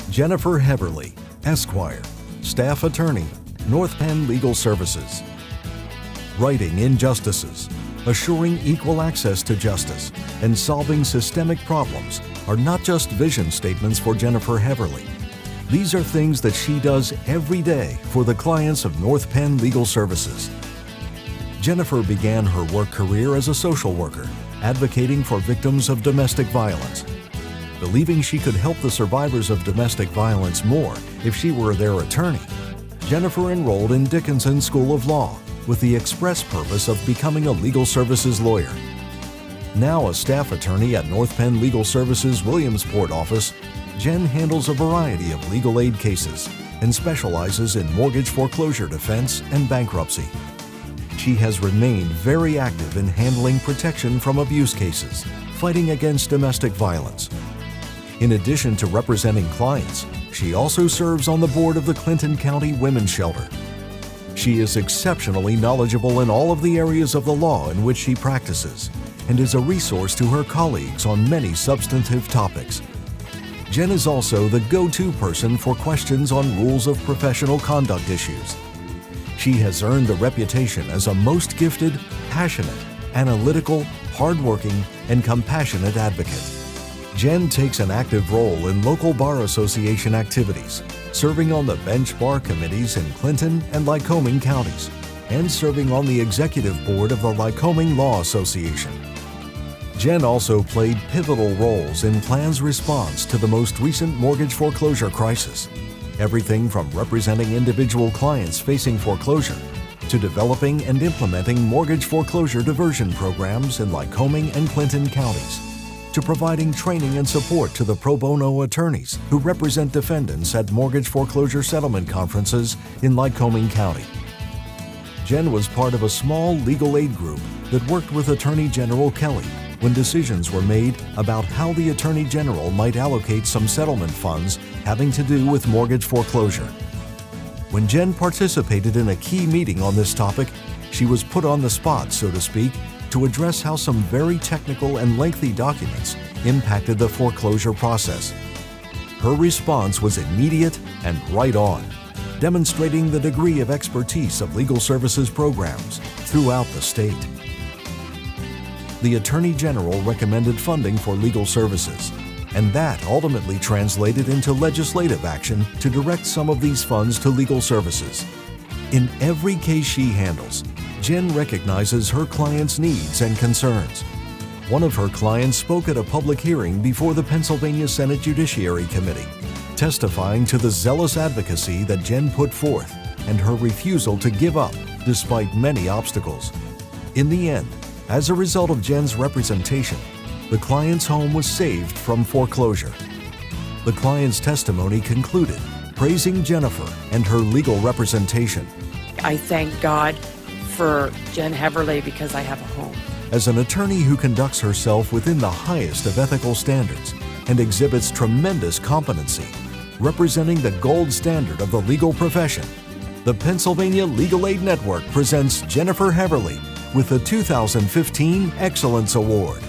Jennifer Heverly, Esquire, Staff Attorney, North Penn Legal Services. Righting injustices, assuring equal access to justice, and solving systemic problems are not just vision statements for Jennifer Heverly. These are things that she does every day for the clients of North Penn Legal Services. Jennifer began her work career as a social worker, advocating for victims of domestic violence. Believing she could help the survivors of domestic violence more if she were their attorney, Jennifer enrolled in Dickinson School of Law with the express purpose of becoming a legal services lawyer. Now a staff attorney at North Penn Legal Services Williamsport office, Jen handles a variety of legal aid cases and specializes in mortgage foreclosure defense and bankruptcy. She has remained very active in handling protection from abuse cases, fighting against domestic violence. In addition to representing clients, she also serves on the board of the Clinton County Women's Shelter. She is exceptionally knowledgeable in all of the areas of the law in which she practices and is a resource to her colleagues on many substantive topics. Jen is also the go-to person for questions on rules of professional conduct issues. She has earned the reputation as a most gifted, passionate, analytical, hardworking, and compassionate advocate. Jen takes an active role in local bar association activities, serving on the bench bar committees in Clinton and Lycoming counties, and serving on the executive board of the Lycoming Law Association. Jen also played pivotal roles in PLAN's response to the most recent mortgage foreclosure crisis, everything from representing individual clients facing foreclosure to developing and implementing mortgage foreclosure diversion programs in Lycoming and Clinton counties, to providing training and support to the pro bono attorneys who represent defendants at mortgage foreclosure settlement conferences in Lycoming County. Jen was part of a small legal aid group that worked with Attorney General Kelly when decisions were made about how the Attorney General might allocate some settlement funds having to do with mortgage foreclosure. When Jen participated in a key meeting on this topic, she was put on the spot, so to speak, to address how some very technical and lengthy documents impacted the foreclosure process. Her response was immediate and right on, demonstrating the degree of expertise of legal services programs throughout the state. The Attorney General recommended funding for legal services, and that ultimately translated into legislative action to direct some of these funds to legal services. In every case she handles, Jen recognizes her clients' needs and concerns. One of her clients spoke at a public hearing before the Pennsylvania Senate Judiciary Committee, testifying to the zealous advocacy that Jen put forth and her refusal to give up despite many obstacles. In the end, as a result of Jen's representation, the client's home was saved from foreclosure. The client's testimony concluded, praising Jennifer and her legal representation. I thank God for Jen Heverly because I have a home. As an attorney who conducts herself within the highest of ethical standards and exhibits tremendous competency, representing the gold standard of the legal profession, the Pennsylvania Legal Aid Network presents Jennifer Heverly with the 2015 Excellence Award.